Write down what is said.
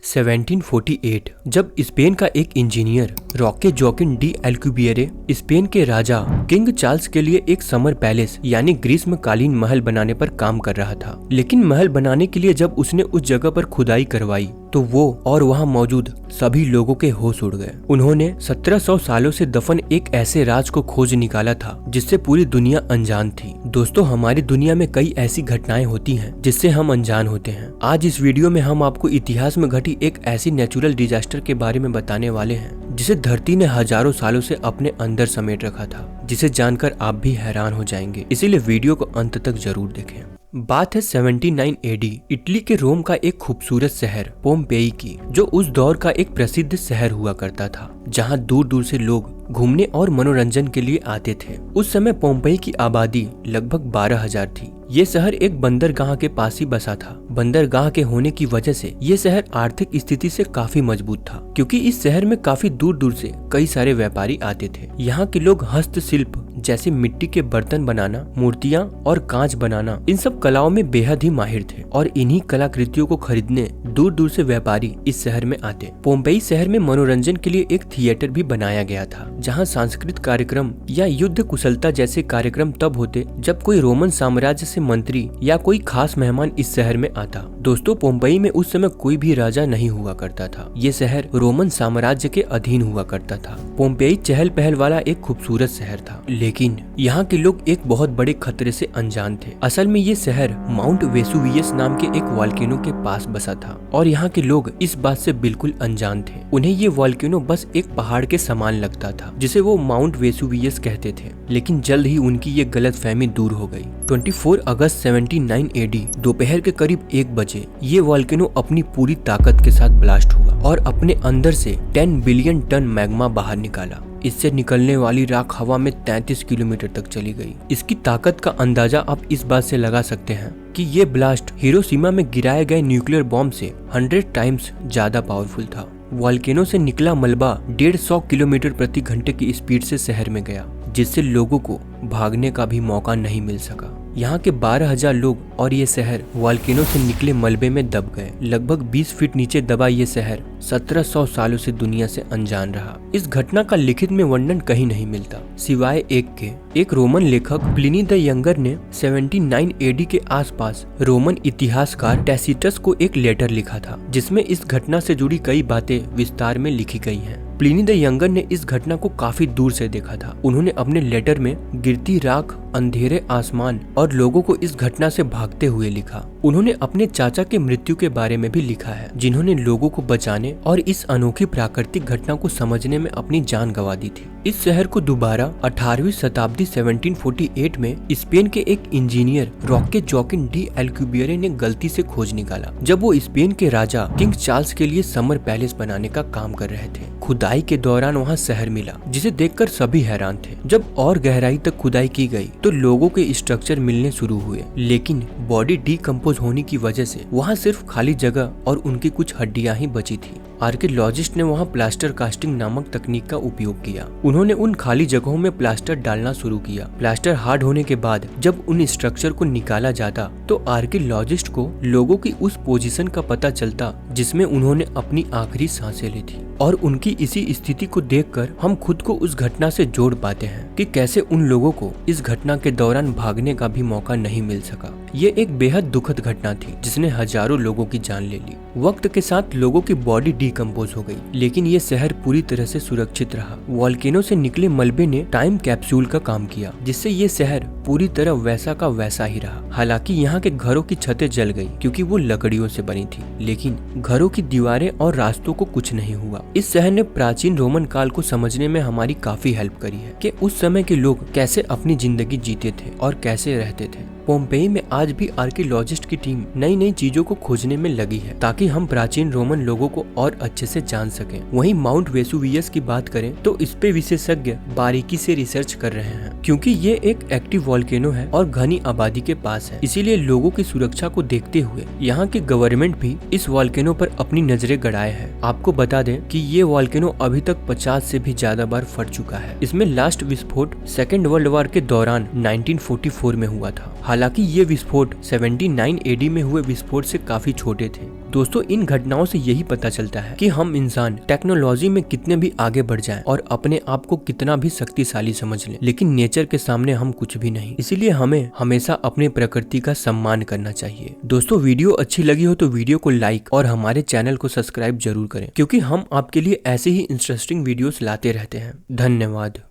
1748 जब स्पेन का एक इंजीनियर रॉके जोकिन डी एल्कुबिएरे स्पेन के राजा किंग चार्ल्स के लिए एक समर पैलेस यानी ग्रीष्मकालीन महल बनाने पर काम कर रहा था। लेकिन महल बनाने के लिए जब उसने उस जगह पर खुदाई करवाई तो वो और वहाँ मौजूद सभी लोगों के होश उड़ गए। उन्होंने 1700 सालों से दफन एक ऐसे राज को खोज निकाला था जिससे पूरी दुनिया अनजान थी। दोस्तों, हमारी दुनिया में कई ऐसी घटनाएं होती हैं जिससे हम अनजान होते हैं। आज इस वीडियो में हम आपको इतिहास में घटी एक ऐसी नेचुरल डिजास्टर के बारे में बताने वाले हैं जिसे धरती ने हजारों सालों से अपने अंदर समेट रखा था, जिसे जानकर आप भी हैरान हो जाएंगे। इसीलिए वीडियो को अंत तक जरूर देखें। बात है 79 एडी इटली के रोम का एक खूबसूरत शहर पोम्पेई की, जो उस दौर का एक प्रसिद्ध शहर हुआ करता था जहां दूर दूर से लोग घूमने और मनोरंजन के लिए आते थे। उस समय पोम्पेई की आबादी लगभग 12,000 थी। ये शहर एक बंदरगाह के पास ही बसा था। बंदरगाह के होने की वजह से ये शहर आर्थिक स्थिति से काफी मजबूत था, क्योंकि इस शहर में काफी दूर दूर से कई सारे व्यापारी आते थे। यहाँ के लोग हस्तशिल्प जैसे मिट्टी के बर्तन बनाना, मूर्तियाँ और कांच बनाना, इन सब कलाओं में बेहद ही माहिर थे और इन्हीं कलाकृतियों को खरीदने दूर दूर से व्यापारी इस शहर में आते। पोम्पेई शहर में मनोरंजन के लिए एक थिएटर भी बनाया गया था, जहाँ सांस्कृतिक कार्यक्रम या युद्ध कुशलता जैसे कार्यक्रम तब होते जब कोई रोमन साम्राज्य से मंत्री या कोई खास मेहमान इस शहर में आता। दोस्तों, पोम्पेई में उस समय कोई भी राजा नहीं हुआ करता था। ये शहर रोमन साम्राज्य के अधीन हुआ करता था। पोम्पेई चहल पहल वाला एक खूबसूरत शहर था, लेकिन यहाँ के लोग एक बहुत बड़े खतरे से अनजान थे। असल में ये शहर माउंट वेसुवियस नाम के एक वॉल्केनो के पास बसा था और यहाँ के लोग इस बात से बिल्कुल अनजान थे। उन्हें ये वॉल्केनो बस एक पहाड़ के समान लगता था जिसे वो माउंट वेसुवियस कहते थे। लेकिन जल्द ही उनकी ये गलतफहमी दूर हो गई। 24 अगस्त 79 एडी दोपहर के करीब 1 बजे ये वॉल्केनो अपनी पूरी ताकत के साथ ब्लास्ट हुआ और अपने अंदर से 10 बिलियन टन मैग्मा बाहर निकाला। इससे निकलने वाली राख हवा में 33 किलोमीटर तक चली गई। इसकी ताकत का अंदाजा आप इस बात से लगा सकते हैं कि ये ब्लास्ट हिरोशिमा में गिराए गए न्यूक्लियर बॉम्ब से 100 टाइम्स ज्यादा पावरफुल था। वॉल्केनो से निकला मलबा 150 किलोमीटर प्रति घंटे की स्पीड से शहर में गया, जिससे लोगों को भागने का भी मौका नहीं मिल सका। यहाँ के 12,000 लोग और ये शहर वॉल्केनो से निकले मलबे में दब गए। लगभग 20 फीट नीचे दबा ये शहर 1700 सालों से दुनिया से अनजान रहा। इस घटना का लिखित में वर्णन कहीं नहीं मिलता, सिवाय एक के। एक रोमन लेखक प्लिनी द यंगर ने 79 एडी के आसपास रोमन इतिहासकार टैसिटस को एक लेटर लिखा था, जिसमें इस घटना से जुड़ी कई बातें विस्तार में लिखी गई हैं। प्लिनी द यंगर ने इस घटना को काफी दूर से देखा था। उन्होंने अपने लेटर में गिरती राख, अंधेरे आसमान और लोगों को इस घटना से भागते हुए लिखा। उन्होंने अपने चाचा के मृत्यु के बारे में भी लिखा है, जिन्होंने लोगों को बचाने और इस अनोखी प्राकृतिक घटना को समझने में अपनी जान गंवा दी थी। इस शहर को दोबारा 18वीं शताब्दी 1748 में स्पेन के एक इंजीनियर रॉके जोकिन डी एल्कुबिएरे ने गलती से खोज निकाला, जब वो स्पेन के राजा किंग चार्ल्स के लिए समर पैलेस बनाने का काम कर रहे थे। खुदाई के दौरान वहाँ शहर मिला, जिसे देखकर सभी हैरान थे। जब और गहराई तक खुदाई की गई तो लोगों के स्ट्रक्चर मिलने शुरू हुए, लेकिन बॉडी डीकम्पोज होने की वजह से वहाँ सिर्फ खाली जगह और उनकी कुछ हड्डियां ही बची थी। आर्कियोलॉजिस्ट ने वहाँ प्लास्टर कास्टिंग नामक तकनीक का उपयोग किया। उन्होंने उन खाली जगहों में प्लास्टर डालना शुरू किया। प्लास्टर हार्ड होने के बाद जब उन स्ट्रक्चर को निकाला जाता तो आर्कियोलॉजिस्ट को लोगों की उस पोजीशन का पता चलता जिसमें उन्होंने अपनी आखिरी सांसें ली थी। और उनकी इसी स्थिति को देखकर हम खुद को उस घटना से जोड़ पाते हैं कि कैसे उन लोगों को इस घटना के दौरान भागने का भी मौका नहीं मिल सका। ये एक बेहद दुखद घटना थी जिसने हजारों लोगों की जान ले ली। वक्त के साथ लोगों की बॉडी डीकम्पोज हो गई, लेकिन ये शहर पूरी तरह से सुरक्षित रहा। वॉल्केनो से निकले मलबे ने टाइम कैप्सूल का काम किया, जिससे ये शहर पूरी तरह वैसा का वैसा ही रहा। हालांकि यहाँ के घरों की छतें जल गई क्योंकि वो लकड़ियों से बनी थी, लेकिन घरों की दीवारें और रास्तों को कुछ नहीं हुआ। इस शहर ने प्राचीन रोमन काल को समझने में हमारी काफी हेल्प करी है कि उस समय के लोग कैसे अपनी जिंदगी जीते थे और कैसे रहते थे। पोम्पेई में आज भी आर्कियोलॉजिस्ट की टीम नई नई चीजों को खोजने में लगी है ताकि हम प्राचीन रोमन लोगों को और अच्छे से जान सकें। वहीं माउंट वेसुवियस की बात करें तो इस पे विशेषज्ञ बारीकी से रिसर्च कर रहे हैं, क्योंकि ये एक एक्टिव वॉल्केनो है और घनी आबादी के पास है। इसीलिए लोगों की सुरक्षा को देखते हुए यहाँ की गवर्नमेंट भी इस वॉल्केनो पर अपनी नजरें गड़ाए है। आपको बता दें कि ये वॉल्केनो अभी तक 50 से भी ज्यादा बार फट चुका है। इसमें लास्ट विस्फोट सेकेंड वर्ल्ड वॉर के दौरान 1944 में हुआ था। हालांकि ये विस्फोट 79 एडी में हुए विस्फोट से काफी छोटे थे। दोस्तों, इन घटनाओं से यही पता चलता है कि हम इंसान टेक्नोलॉजी में कितने भी आगे बढ़ जाएं और अपने आप को कितना भी शक्तिशाली समझ लें, लेकिन नेचर के सामने हम कुछ भी नहीं। इसीलिए हमें हमेशा अपने प्रकृति का सम्मान करना चाहिए। दोस्तों, वीडियो अच्छी लगी हो तो वीडियो को लाइक और हमारे चैनल को सब्सक्राइब जरूर करें, क्योंकि हम आपके लिए ऐसे ही इंटरेस्टिंग वीडियोस लाते रहते हैं। धन्यवाद।